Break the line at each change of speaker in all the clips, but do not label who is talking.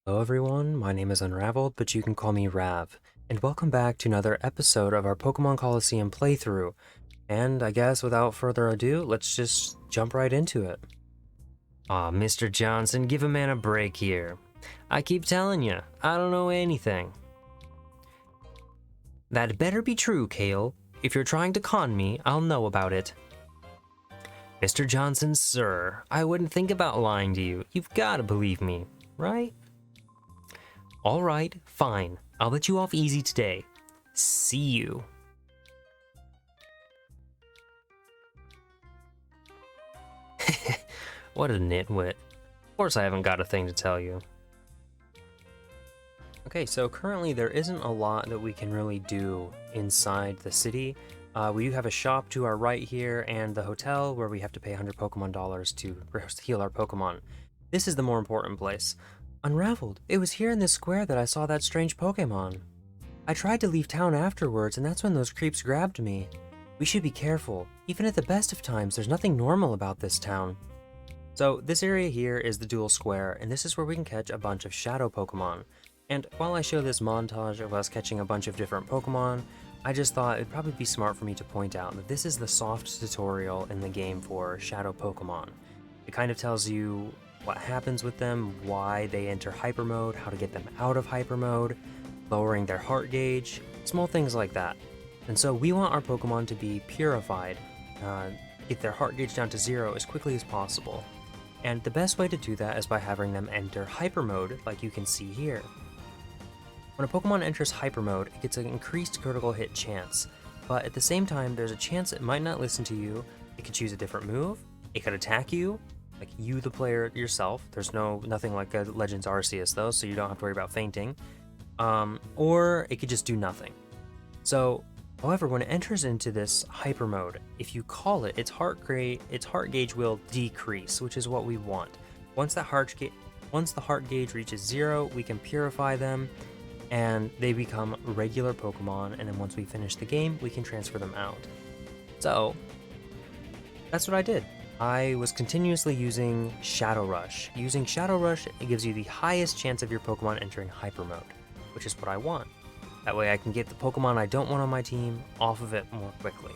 Hello everyone, my name is Unravled, but you can call me Rav, and welcome back to another episode of our Pokemon Colosseum playthrough. And I guess without further ado, let's just jump right into it. Aw, Mr. Johnson, give a man a break here. I keep telling you, I don't know anything. That better be true, Kale. If you're trying to con me, I'll know about it. Mr. Johnson, sir, I wouldn't think about lying to you. You've gotta believe me, right? Alright, fine. I'll let you off easy today. See you. What a nitwit. Of course I haven't got a thing to tell you. Okay, so currently there isn't a lot that we can really do inside the city. We do have a shop to our right here and the hotel where we have to pay 100 Pokemon dollars to heal our Pokemon. This is the more important place. Unraveled, it was here in this square that I saw that strange Pokemon. I tried to leave town afterwards, and that's when those creeps grabbed me. We should be careful. Even at the best of times, there's nothing normal about this town. So this area here is the dual square, and this is where we can catch a bunch of shadow Pokemon. And while I show this montage of us catching a bunch of different Pokemon, I just thought it'd probably be smart for me to point out that this is the soft tutorial in the game for shadow Pokemon. It kind of tells you what happens with them, why they enter hyper mode, how to get them out of hyper mode, lowering their heart gauge, small things like that. And so we want our Pokemon to be purified, get their heart gauge down to 0 as quickly as possible. And the best way to do that is by having them enter hyper mode, like you can see here. When a Pokemon enters hyper mode, it gets an increased critical hit chance, but at the same time there's a chance it might not listen to you, it could choose a different move, it could attack you, like you the player yourself. There's nothing like a Legends Arceus though, so you don't have to worry about fainting. Or it could just do nothing. So, however, when it enters into this hyper mode, if you call it, its heart gauge will decrease, which is what we want. Once the heart gauge reaches 0, we can purify them, and they become regular Pokemon. And then once we finish the game, we can transfer them out. So, that's what I did. I was continuously using Shadow Rush. Using Shadow Rush, it gives you the highest chance of your Pokemon entering hyper mode, which is what I want. That way I can get the Pokemon I don't want on my team off of it more quickly.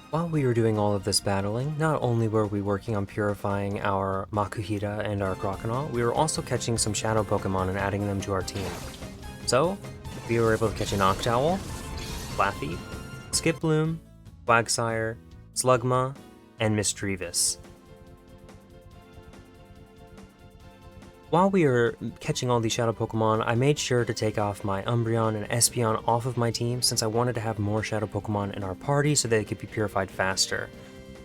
While we were doing all of this battling, not only were we working on purifying our Makuhita and our Croconaw, we were also catching some Shadow Pokemon and adding them to our team. So, we were able to catch an Octowl, Flaffy, Skiploom, Quagsire, Slugma, and Misdreavus. While we were catching all these shadow Pokemon, I made sure to take off my Umbreon and Espeon off of my team since I wanted to have more shadow Pokemon in our party so they could be purified faster.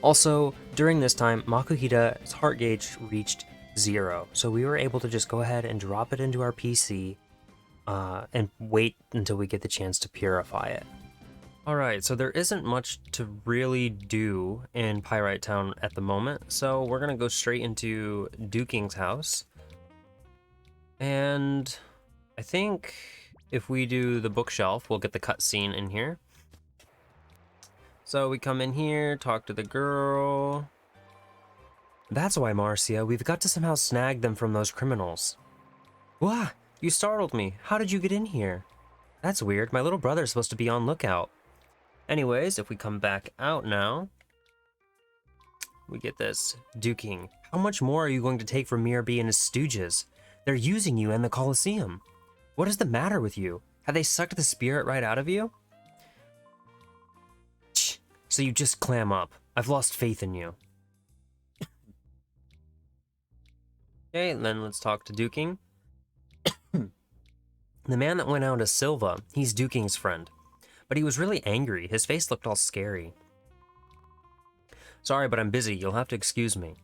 Also, during this time, Makuhita's heart gauge reached 0, so we were able to just go ahead and drop it into our PC and wait until we get the chance to purify it. Alright, so there isn't much to really do in Pyrite Town at the moment, so we're gonna go straight into Duking's house. And I think if we do the bookshelf, we'll get the cutscene in here. So we come in here, talk to the girl. That's why, Marcia, we've got to somehow snag them from those criminals. Wah! You startled me. How did you get in here? That's weird. My little brother's supposed to be on lookout. Anyways, if we come back out now, we get this. Duking, how much more are you going to take from Mirabee and his stooges? They're using you and the Colosseum. What is the matter with you? Have they sucked the spirit right out of you? Shh, so you just clam up. I've lost faith in you. Okay, and then let's talk to Duking. The man that went out is Silva. He's Duking's friend. But he was really angry. His face looked all scary. Sorry, but I'm busy. You'll have to excuse me.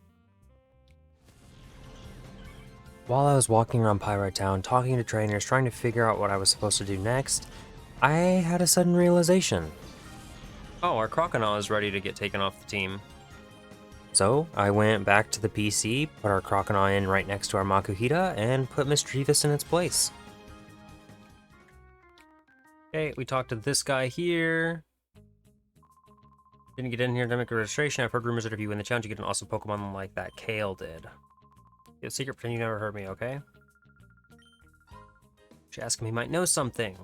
While I was walking around Pyrite Town, talking to trainers, trying to figure out what I was supposed to do next, I had a sudden realization. Oh, our Croconaw is ready to get taken off the team. So, I went back to the PC, put our Croconaw in right next to our Makuhita, and put Misdreavus in its place. Okay, we talked to this guy here. Didn't get in here to make a registration. I've heard rumors that if you win the challenge, you get an awesome Pokemon like that Kale did. Get a secret, pretend you never heard me, okay? Jasky might know something.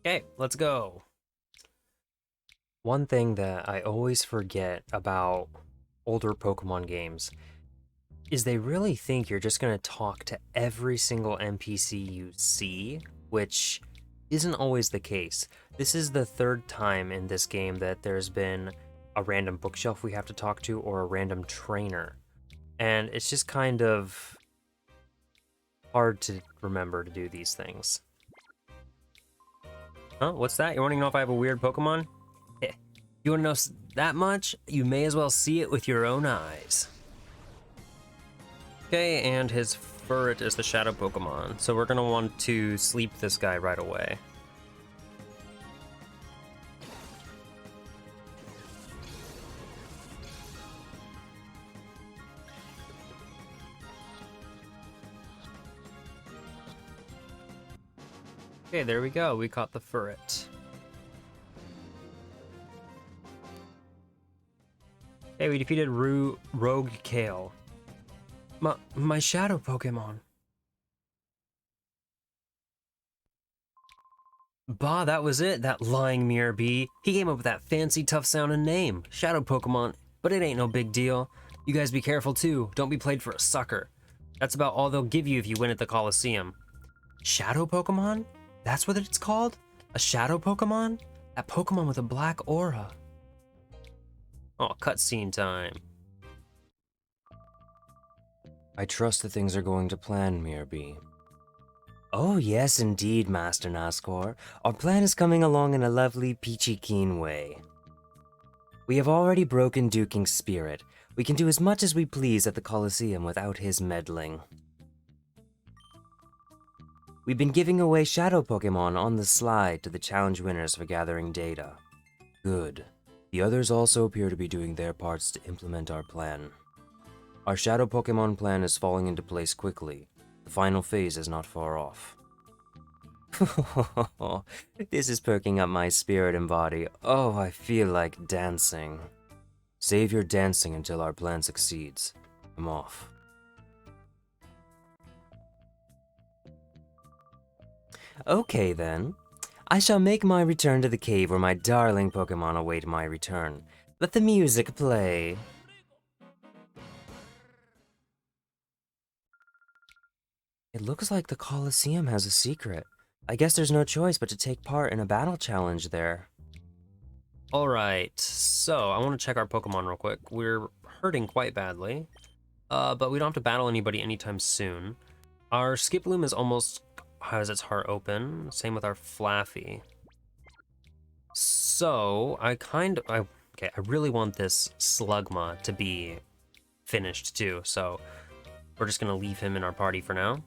Okay, let's go. One thing that I always forget about older Pokemon games is they really think you're just going to talk to every single NPC you see, which isn't always the case. This is the third time in this game that there's been a random bookshelf we have to talk to or a random trainer. And it's just kind of hard to remember to do these things. Huh? What's that? You wanting to know if I have a weird Pokemon? You want to know that much? You may as well see it with your own eyes. Okay, and his Furret is the Shadow Pokemon, so we're going to want to sleep this guy right away. Okay, there we go. We caught the Furret. Hey, we defeated Rogue Kale. My Shadow Pokemon. Bah, that was it, that lying Mirror Bee. He came up with that fancy, tough-sounding name, Shadow Pokemon, but it ain't no big deal. You guys be careful, too. Don't be played for a sucker. That's about all they'll give you if you win at the Colosseum. Shadow Pokemon? That's what it's called? A Shadow Pokemon? That Pokemon with a black aura. Oh, cutscene time.
I trust that things are going to plan, Mirby. Oh yes, indeed, Master Nazcor. Our plan is coming along in a lovely, peachy keen way. We have already broken Duking's spirit. We can do as much as we please at the Colosseum without his meddling. We've been giving away Shadow Pokemon on the slide to the challenge winners for gathering data. Good. The others also appear to be doing their parts to implement our plan. Our Shadow Pokemon plan is falling into place quickly. The final phase is not far off. This is perking up my spirit and body. Oh, I feel like dancing. Save your dancing until our plan succeeds. I'm off. Okay then. I shall make my return to the cave where my darling Pokemon await my return. Let the music play. It looks like the Colosseum has a secret. I guess there's no choice but to take part in a battle challenge there.
Alright, so I want to check our Pokemon real quick. We're hurting quite badly, but we don't have to battle anybody anytime soon. Our Skiploom is almost has its heart open, same with our Flaffy. So, I really want this Slugma to be finished too, so we're just gonna leave him in our party for now.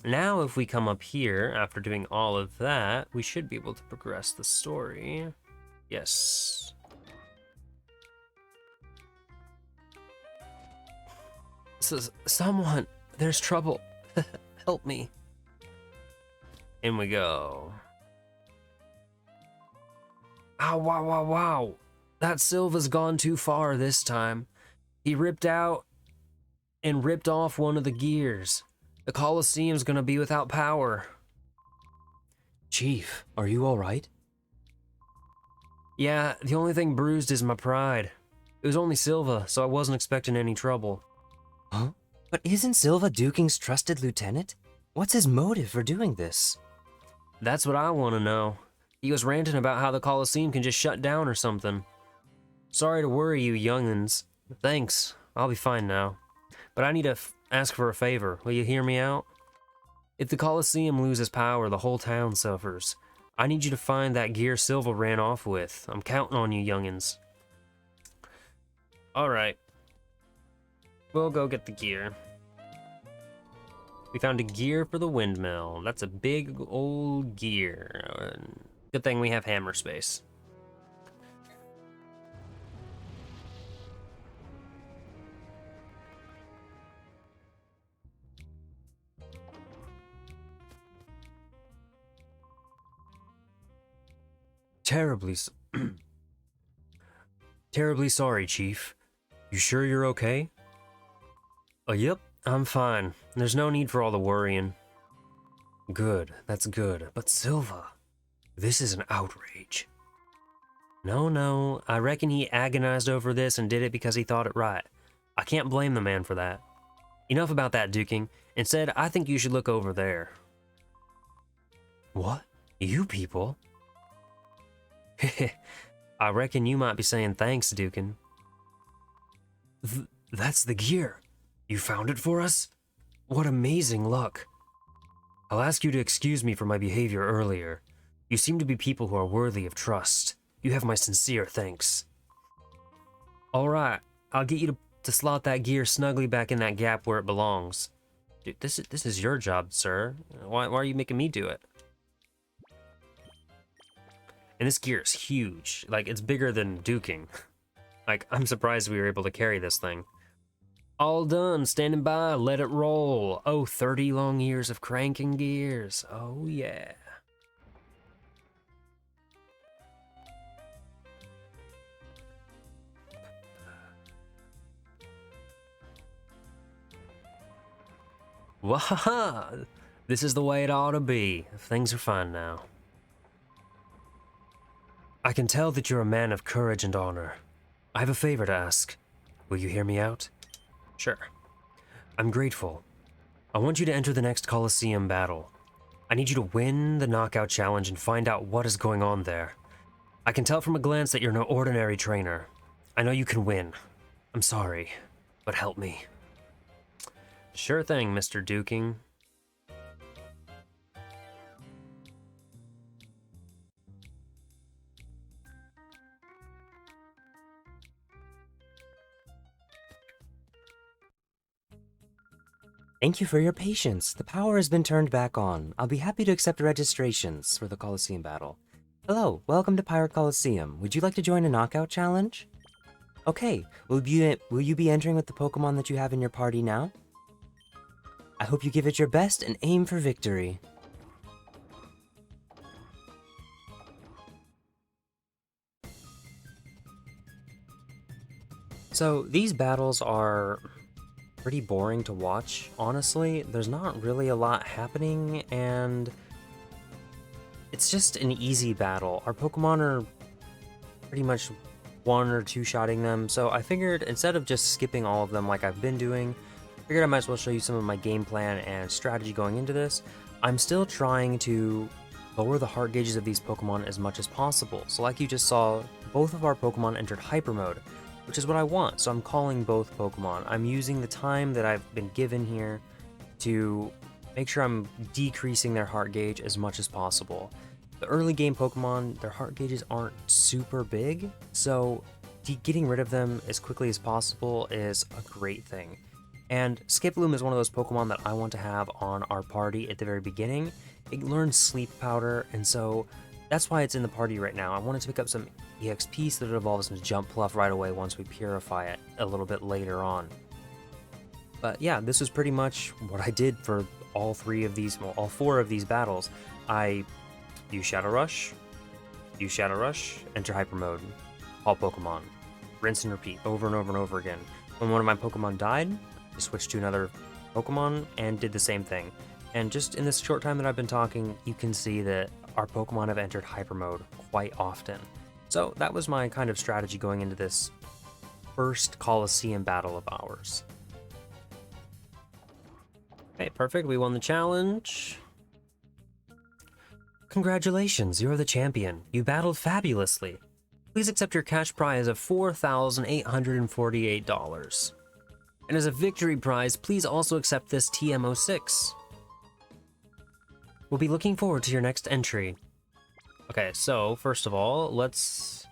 Now, if we come up here, after doing all of that, we should be able to progress the story. Yes. Someone, there's trouble. Help me. In we go. Ow, wow, wow, wow. That Silva's gone too far this time. He ripped out and ripped off one of the gears. The Colosseum's gonna be without power.
Chief, are you alright?
Yeah, the only thing bruised is my pride. It was only Silva, so I wasn't expecting any trouble.
Huh? But isn't Silva Duking's trusted lieutenant? What's his motive for doing this?
That's what I want to know. He was ranting about how the Colosseum can just shut down or something. Sorry to worry you young'uns. Thanks, I'll be fine now. But I need to ask for a favor. Will you hear me out? If the Colosseum loses power, the whole town suffers. I need you to find that gear Silva ran off with. I'm counting on you young'uns. Alright. We'll go get the gear. We found a gear for the windmill. That's a big old gear. Good thing we have hammer space. Terribly sorry, Chief. You sure you're okay? Yep, I'm fine. There's no need for all the worrying. Good, that's good. But Silva, this is an outrage. No, I reckon he agonized over this and did it because he thought it right. I can't blame the man for that. Enough about that duking. Instead, I think you should look over there. What? You people? I reckon you might be saying thanks, Dukin. That's the gear. You found it for us? What amazing luck. I'll ask you to excuse me for my behavior earlier. You seem to be people who are worthy of trust. You have my sincere thanks. Alright, I'll get you to slot that gear snugly back in that gap where it belongs. Dude, this is your job, sir. Why are you making me do it? And this gear is huge. Like, it's bigger than duking. Like, I'm surprised we were able to carry this thing. All done, standing by, let it roll. Oh, 30 long years of cranking gears. Oh, yeah. Wahaha! This is the way it ought to be. Things are fine now. I can tell that you're a man of courage and honor. I have a favor to ask. Will you hear me out? Sure. I'm grateful. I want you to enter the next Colosseum battle. I need you to win the knockout challenge and find out what is going on there. I can tell from a glance that you're no ordinary trainer. I know you can win. I'm sorry, but help me. Sure thing, Mr. Duking.
Thank you for your patience. The power has been turned back on. I'll be happy to accept registrations for the Colosseum battle. Hello, welcome to Pyrite Colosseum. Would you like to join a knockout challenge? Okay, will you be entering with the Pokemon that you have in your party now? I hope you give it your best and aim for victory.
So, these battles are pretty boring to watch, honestly. There's not really a lot happening, and it's just an easy battle. Our Pokemon are pretty much one or two shotting them, so I figured instead of just skipping all of them like I've been doing, I figured I might as well show you some of my game plan and strategy going into this. I'm still trying to lower the heart gauges of these Pokemon as much as possible. So like you just saw, both of our Pokemon entered Hyper Mode, which is what I want, so I'm calling both Pokemon. I'm using the time that I've been given here to make sure I'm decreasing their heart gauge as much as possible. The early game Pokemon, their heart gauges aren't super big, so getting rid of them as quickly as possible is a great thing. And Skiploom is one of those Pokemon that I want to have on our party at the very beginning. It learns Sleep Powder, and so that's why it's in the party right now. I wanted to pick up some EXP so that it evolves into Jump Pluff right away once we purify it a little bit later on. But yeah, this is pretty much what I did for all four of these battles. I use Shadow Rush, enter Hyper Mode, all Pokemon, rinse and repeat over and over and over again. When one of my Pokemon died, I switched to another Pokemon and did the same thing. And just in this short time that I've been talking, you can see that our Pokemon have entered Hyper Mode quite often. So that was my kind of strategy going into this first Colosseum battle of ours. Okay, perfect. We won the challenge. Congratulations, you're the champion. You battled fabulously. Please accept your cash prize of $4,848. And as a victory prize, please also accept this TM06. We'll be looking forward to your next entry. Okay, so first of all, let's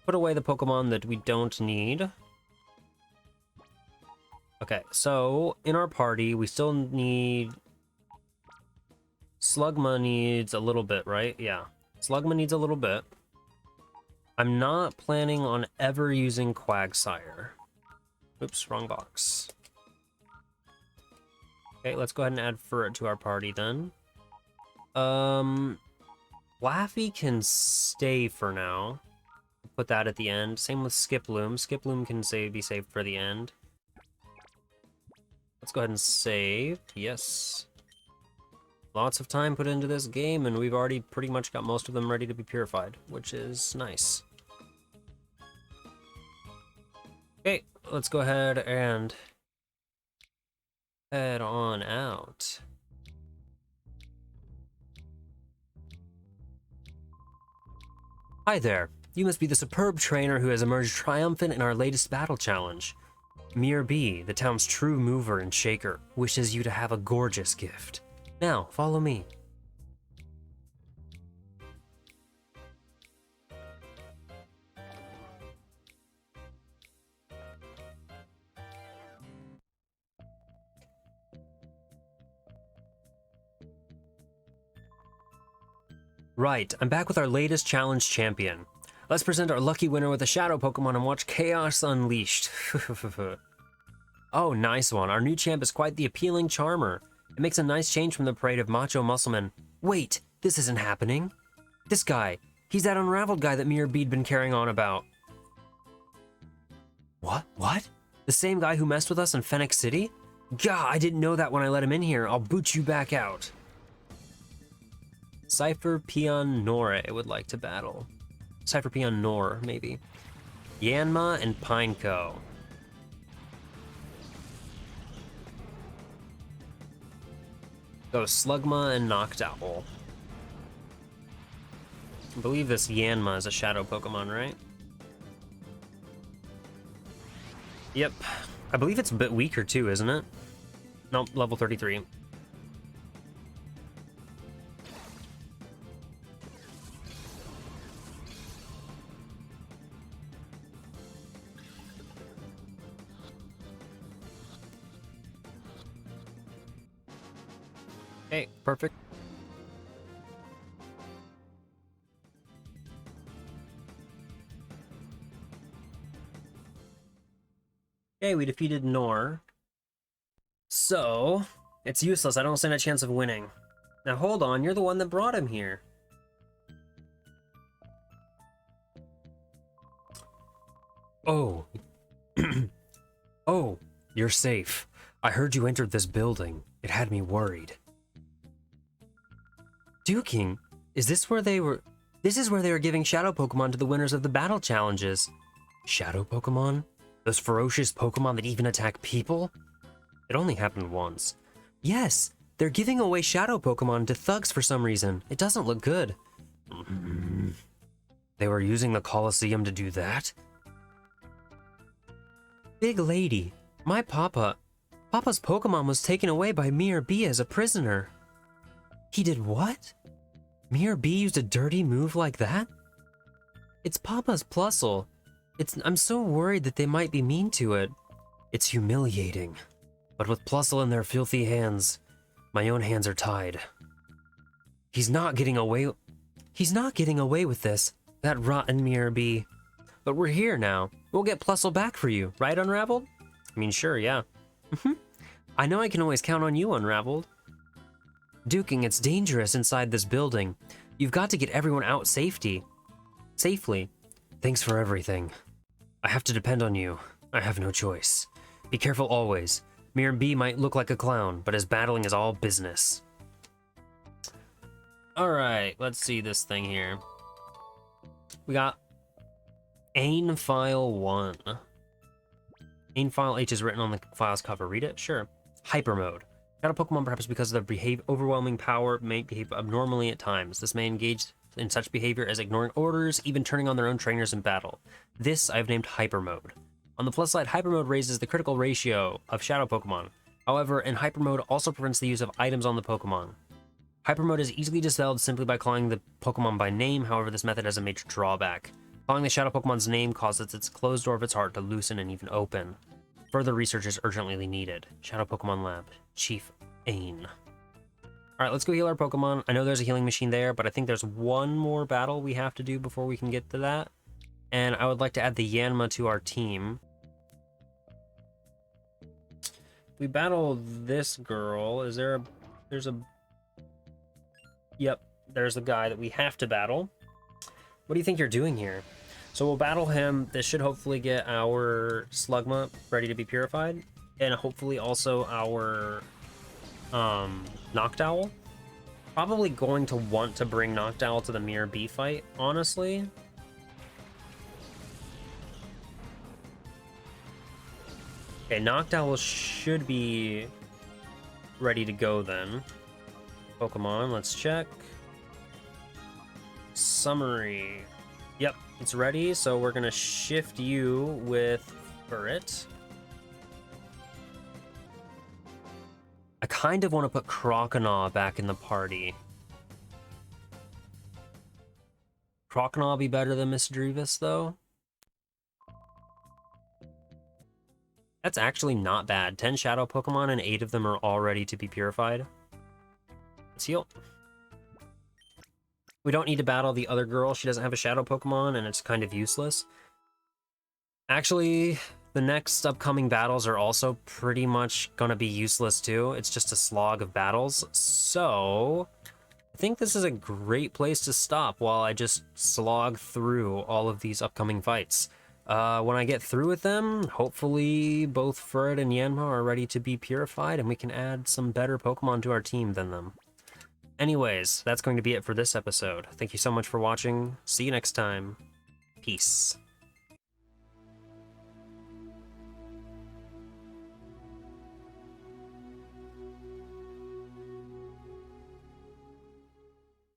put away the Pokemon that we don't need. Okay, so in our party, we still need... Slugma needs a little bit, right? Yeah, Slugma needs a little bit. I'm not planning on ever using Quagsire. Oops, wrong box. Okay, let's go ahead and add Furret to our party then. Laffy can stay for now. Put that at the end. Same with Skiploom. Skiploom can be saved for the end. Let's go ahead and save. Yes. Lots of time put into this game, and we've already pretty much got most of them ready to be purified, which is nice. Okay, let's go ahead and head on out. Hi there. You must be the superb trainer who has emerged triumphant in our latest battle challenge. Mir B, the town's true mover and shaker, wishes you to have a gorgeous gift. Now, follow me. Right, I'm back with our latest challenge champion. Let's present our lucky winner with a shadow Pokemon and watch Chaos Unleashed. Oh, nice one. Our new champ is quite the appealing charmer. It makes a nice change from the parade of macho musclemen. Wait, this isn't happening. This guy, he's that Unravled guy that Mir B'd been carrying on about. What? The same guy who messed with us in Phoenix City? Gah, I didn't know that when I let him in here. I'll boot you back out. Cypher Peon Norre would like to battle. Cypher Peon Nor, maybe. Yanma and Pineco. Go Slugma and Noctowl. I believe this Yanma is a shadow Pokemon, right? Yep. I believe it's a bit weaker too, isn't it? Nope, level 33. Okay, perfect. Okay, we defeated Nor. So, it's useless. I don't stand a chance of winning. Now hold on, you're the one that brought him here. Oh. Oh, you're safe. I heard you entered this building. It had me worried. Duking, is this where they were... This is where they were giving shadow Pokemon to the winners of the battle challenges. Shadow Pokemon? Those ferocious Pokemon that even attack people? It only happened once. Yes, they're giving away shadow Pokemon to thugs for some reason. It doesn't look good. They were using the Colosseum to do that? Big lady, my Papa's Pokemon was taken away by Mir B as a prisoner. He did what? Mir B used a dirty move like that? It's Papa's Plusle. I'm so worried that they might be mean to it. It's humiliating. But with Plusle in their filthy hands, my own hands are tied. He's not getting away with this, that rotten Mir B. But we're here now. We'll get Plusle back for you, right, Unravled? I mean, sure, yeah. I know I can always count on you, Unravled. Duking, it's dangerous inside this building. You've got to get everyone out safely. Thanks for everything. I have to depend on you. I have no choice. Be careful always. Mir B might look like a clown, but his battling is all business. Alright, let's see this thing here. We got Ain File 1. Ain File H is written on the file's cover. Read it? Sure. Hyper Mode. Shadow Pokemon, perhaps because of their overwhelming power, may behave abnormally at times. This may engage in such behavior as ignoring orders, even turning on their own trainers in battle. This I've named Hyper Mode. On the plus side, Hyper Mode raises the critical ratio of Shadow Pokemon. However, in Hyper Mode also prevents the use of items on the Pokemon. Hyper Mode is easily dispelled simply by calling the Pokemon by name. However, this method has a major drawback. Calling the Shadow Pokemon's name causes its closed door of its heart to loosen and even open. Further research is urgently needed. Shadow Pokemon Lab, Chief Ain. Alright, let's go heal our Pokemon. I know there's a healing machine there, but I think there's one more battle we have to do before we can get to that. And I would like to add the Yanma to our team. We battle this girl. Yep, there's the guy that we have to battle. What do you think you're doing here? So we'll battle him. This should hopefully get our Slugma ready to be purified. And hopefully also our Noctowl. Probably going to want to bring Noctowl to the Mirror B fight, honestly. Okay, Noctowl should be ready to go then. Pokemon, let's check. Summary. Yep, it's ready, so we're gonna shift you with Pyrite. I kind of want to put Croconaw back in the party. Croconaw be better than Miss Drevis, though. That's actually not bad. 10 Shadow Pokemon and 8 of them are all ready to be purified. Let's heal. We don't need to battle the other girl. She doesn't have a Shadow Pokemon, and it's kind of useless. Actually, the next upcoming battles are also pretty much gonna be useless too. It's just a slog of battles. So, I think this is a great place to stop while I just slog through all of these upcoming fights. When I get through with them, hopefully both Fred and Yanma are ready to be purified and we can add some better Pokemon to our team than them. Anyways, that's going to be it for this episode. Thank you so much for watching. See you next time. Peace.